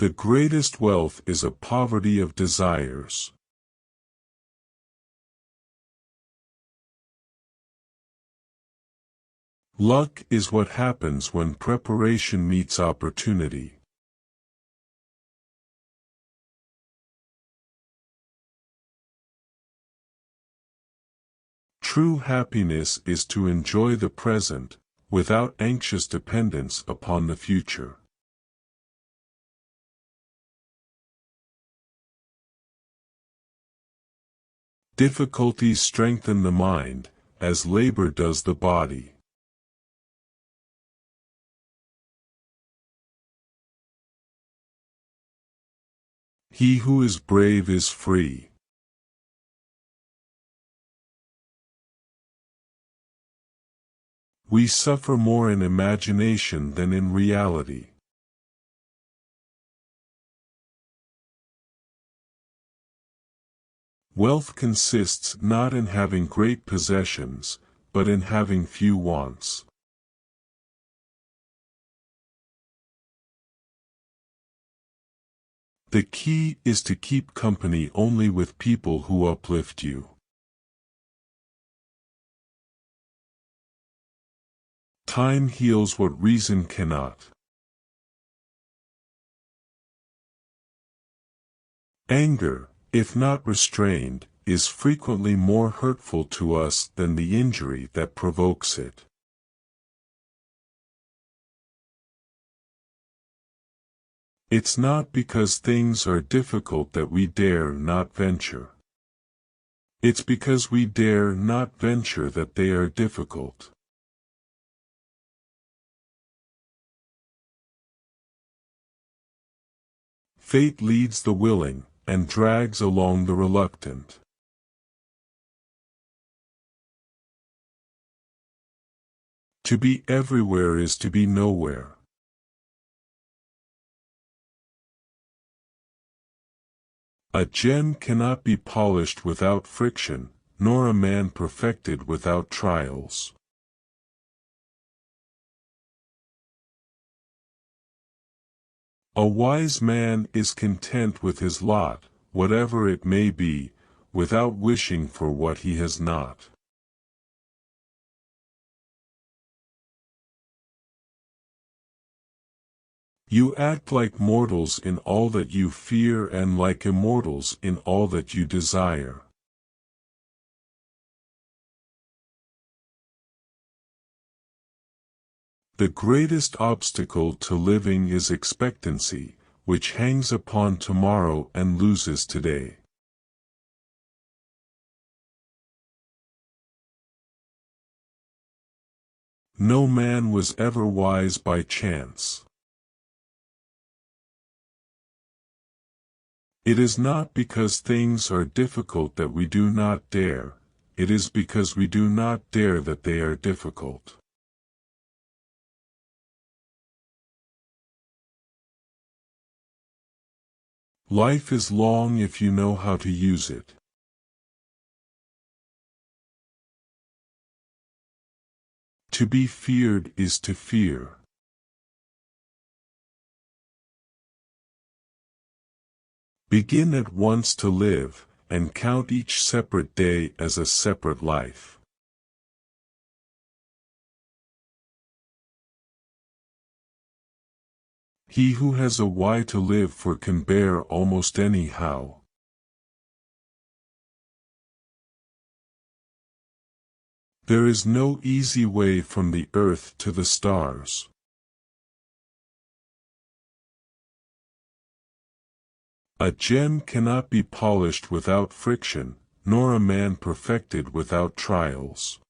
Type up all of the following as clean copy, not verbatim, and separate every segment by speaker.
Speaker 1: The greatest wealth is a poverty of desires. Luck is what happens when preparation meets opportunity. True happiness is to enjoy the present, without anxious dependence upon the future. Difficulties strengthen the mind, as labor does the body. He who is brave is free. We suffer more in imagination than in reality. Wealth consists not in having great possessions, but in having few wants. The key is to keep company only with people who uplift you. Time heals what reason cannot. Anger, if not restrained, is frequently more hurtful to us than the injury that provokes it. It's not because things are difficult that we dare not venture. It's because we dare not venture that they are difficult. Fate leads the willing, and drags along the reluctant. To be everywhere is to be nowhere. A gem cannot be polished without friction, nor a man perfected without trials. A wise man is content with his lot, whatever it may be, without wishing for what he has not. You act like mortals in all that you fear and like immortals in all that you desire. The greatest obstacle to living is expectancy, which hangs upon tomorrow and loses today. No man was ever wise by chance. It is not because things are difficult that we do not dare, it is because we do not dare that they are difficult. Life is long if you know how to use it. To be feared is to fear. Begin at once to live, and count each separate day as a separate life. He who has a why to live for can bear almost any how. There is no easy way from the earth to the stars. A gem cannot be polished without friction, nor a man perfected without trials.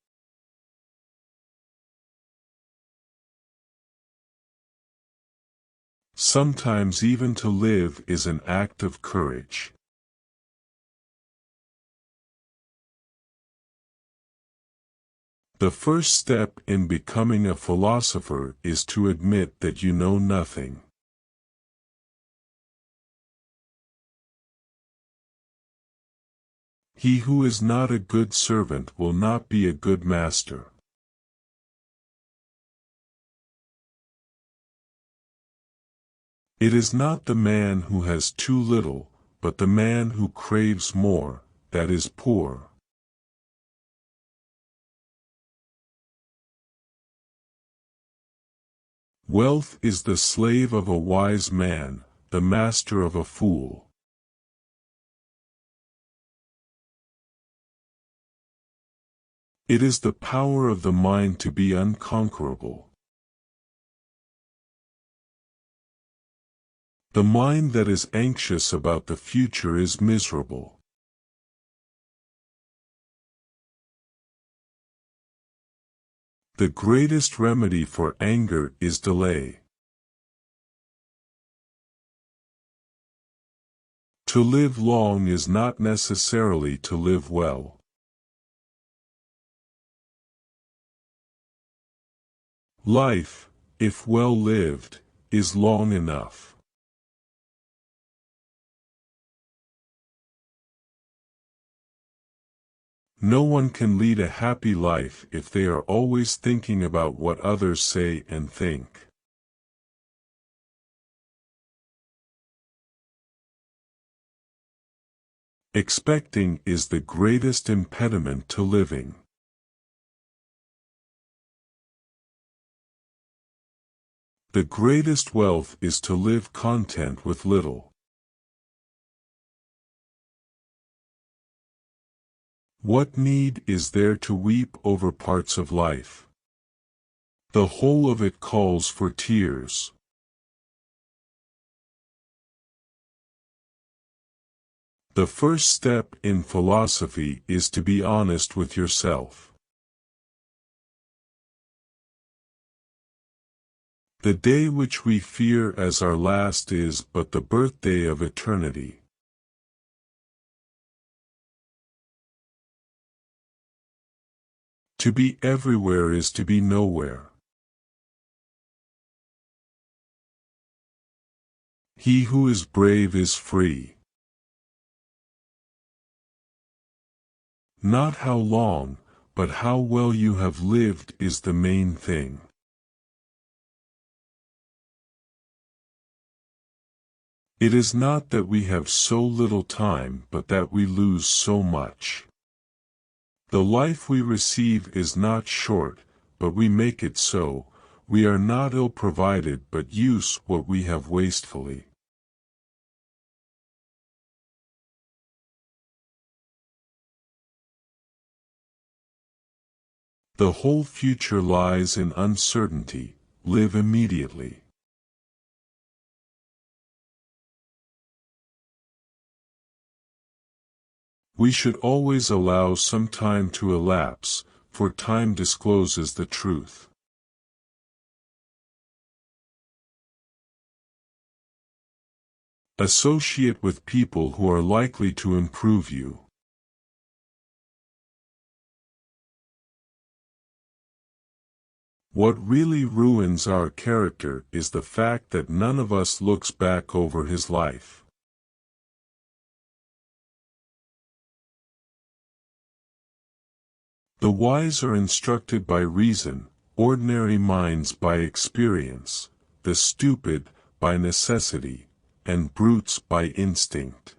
Speaker 1: Sometimes even to live is an act of courage. The first step in becoming a philosopher is to admit that you know nothing. He who is not a good servant will not be a good master. It is not the man who has too little, but the man who craves more, that is poor. Wealth is the slave of a wise man, the master of a fool. It is the power of the mind to be unconquerable. The mind that is anxious about the future is miserable. The greatest remedy for anger is delay. To live long is not necessarily to live well. Life, if well lived, is long enough. No one can lead a happy life if they are always thinking about what others say and think. Expecting is the greatest impediment to living. The greatest wealth is to live content with little. What need is there to weep over parts of life? The whole of it calls for tears. The first step in philosophy is to be honest with yourself. The day which we fear as our last is but the birthday of eternity. To be everywhere is to be nowhere. He who is brave is free. Not how long, but how well you have lived is the main thing. It is not that we have so little time but that we lose so much. The life we receive is not short, but we make it so. We are not ill-provided but use what we have wastefully. The whole future lies in uncertainty. Live immediately. We should always allow some time to elapse, for time discloses the truth. Associate with people who are likely to improve you. What really ruins our character is the fact that none of us looks back over his life. The wise are instructed by reason, ordinary minds by experience, the stupid by necessity, and brutes by instinct.